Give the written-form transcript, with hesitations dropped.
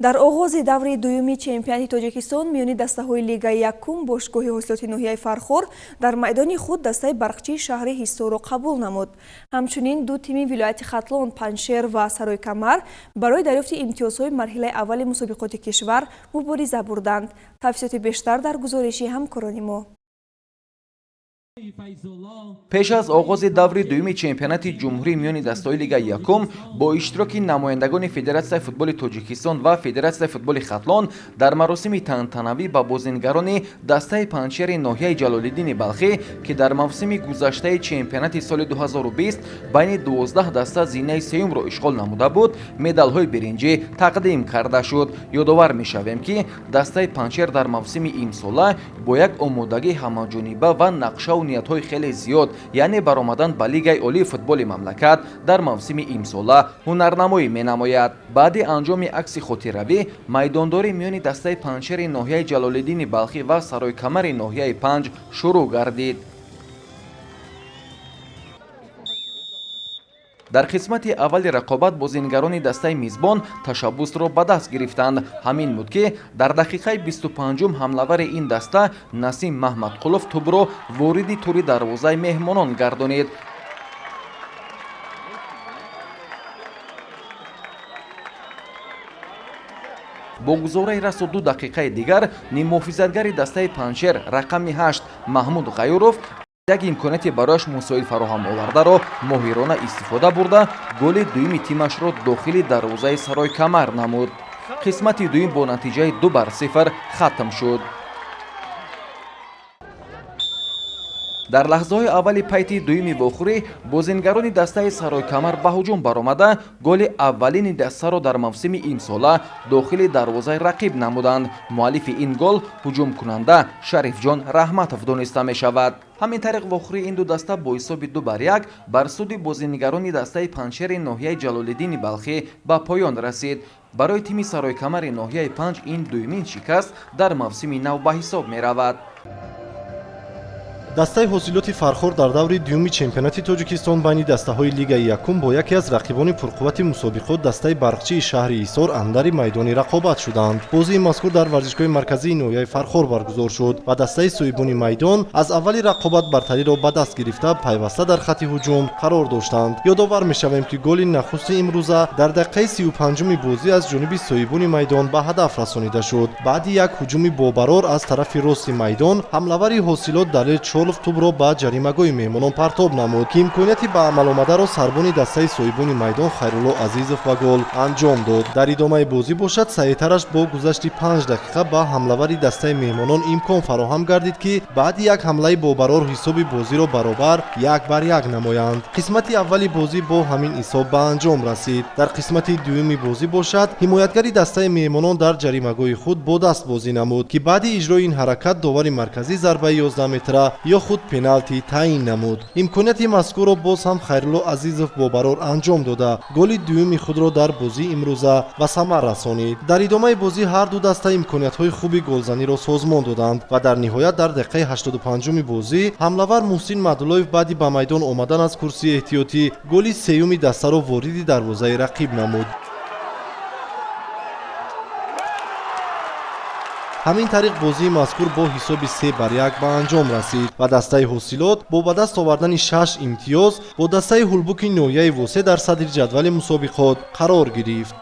дар оғози даври дуюми чемпионати Тоҷикистон миёни дастаҳои Лигаи Якум бошгоҳи ҳосилоти ноҳияи Фархор дар майдони худ дастаи Барқчии шаҳри Ҳиссорро қабул намуд. Ҳамчунин ду тими вилояти Хатлон, Паншер ва Саройкамар барои дарёфти имтиёзҳои марҳилаи аввали мусобиқоти кишвар мубориза бурданд. Тафсилоти бештар дар гузориши ҳамкорони мо. пеш аз оғози даври дуюми чемпионати ҷумҳурии миёни дастаҳои Лигаи Якум бо иштироки намояндагони Федератсияи футболи Тоҷикистон ва Федератсияи футболи Хатлон дар маросими тантанавӣ ба бозингарони дастаи Паншери ноҳияи Ҷалолиддини Балхӣ ки дар мавсими гузаштаи чемпионати соли 2020 байни 12 даста зинаи сеюмро ишғол намуда буд, медалҳои биринҷӣ тақдим карда шуд. Ёдовар мешавем ки дастаи Паншер дар мавсими имсола бо як омодагии ҳамаҷониба ва нақшаву ниятҳои хеле зиёд, яъне баромадан ба Лигаи олии футболи мамлакат дар мавсими имсола ҳунарнамоӣ менамояд. Баъди анҷоми акси хотиравӣ, майдондори миёни дастаи Паншери ноҳияи Ҷалолиддини Балхӣ ва Саройкамари ноҳияи Панҷ шурӯъ гардид. дар қисмати аввали рақобат бозингарони дастаи мизбон ташаббусро ба даст гирифтанд. Ҳамин буд ки дар дақиқаи 25 ҳамлавари ин даста Насим Маҳмадқулов тӯбро вориди тури дарвозаи меҳмонон гардонид. бо гузораи расу 2 дақиқаи дигар ниммуҳофизатгари дастаи Паншер рақами 8 Маҳмуд Ғайуров як имконияти барояш мусоид фароҳам овардаро моҳирона истифода бурда голи дуюми тимашро дохили дарвозаи Саройкамар намуд. қисмати дуюм бо натиҷаи 2-0 хатм шуд. дар лаҳзаҳои аввали пайти дуюми вохӯрӣ бозингарони дастаи Саройкамар ба ҳуҷум баромада голи аввалини дастаро дар мавсими имсола дохили дарвозаи рақиб намуданд. муаллифи ин гол ҳуҷумкунанда Шарифҷон Раҳматов дониста мешавад. ҳамин тариқ вохӯрии ин ду даста бо ҳисоби 2-1 бар суди бозингарони дастаи Паншери ноҳияи Ҷалолиддини Балхӣ ба поён расид. барои тими Саройкамари ноҳияи Панҷ ин дуюмин шикаст дар мавсими нав ба ҳисоб меравад. дастаи ҳосилоти Фархор дар даври дуюми чемпионати Тоҷикистон байни дастаҳои Лигаи Якум бо яке аз рақибони пурқуввати мусобиқот дастаи Барқчии шаҳри Ҳиссор андари майдони рақобат шуданд. бозии мазкур дар варзишгоҳи марказии ноҳияи Фархор баргузор шуд ва дастаи соҳибони майдон аз аввали рақобат бартариро ба даст гирифта пайваста дар хатти ҳуҷум қарор доштанд. ёдовар мешавем ки голи нахусти имрӯза дар дақиқаи 35-уми бозӣ аз ҷониби соҳибони майдон ба ҳадаф расонида шуд. баъди як ҳуҷуми бобарор аз тарафи рости майдон ҳамлавари ҳосилот Далел Чолов тӯбро ба ҷаримагоҳи меҳмонон партоб намуд ки имконияти ба амаломадаро сарбони дастаи соҳибони майдон Хайрулло Азизов ба гол анҷом дод. дар идомаи бозӣ бошад саъитараш бо гузашти 5 дақиқа ба ҳамлавари дастаи меҳмонон имкон фароҳам гардид ки баъди як ҳамлаи бобарор ҳисоби бозиро баробар 1-1 намоянд. қисмати аввали бозӣ бо ҳамин ҳисоб ба анҷом расид. дар қисмати дуюми бозӣ бошад ҳимоятгари дастаи меҳмонон дар ҷаримагоҳи худ бо даст бозӣ намуд ки баъди иҷрои ин ҳаракат довари марказӣ зарбаи 11 метра ё худ пеналти таъин намуд. имконияти мазкурро боз ҳам Хайрулло Азизов бобарор анҷом дода голи дуюми худро дар бозии имрӯза ба самар расонид. дар идомаи бозӣ ҳар ду даста имкониятҳои хуби голзаниро созмон доданд ва дар ниҳоят дар дақиқаи 85-уми бозӣ ҳамлавар Муҳсин Маъдуллоев баъди ба майдон омадан аз курсии эҳтиётӣ голи сеюми дастаро вориди дарвозаи рақиб намуд. ҳамин тариқ бозии мазкур бо ҳисоби 3-1 ба анҷом расид ва дастаи ҳосилот бо ба даст овардани 6 имтиёз бо дастаи ҳулбуки ноҳияи Восе дар садри ҷадвали мусобиқот қарор гирифт.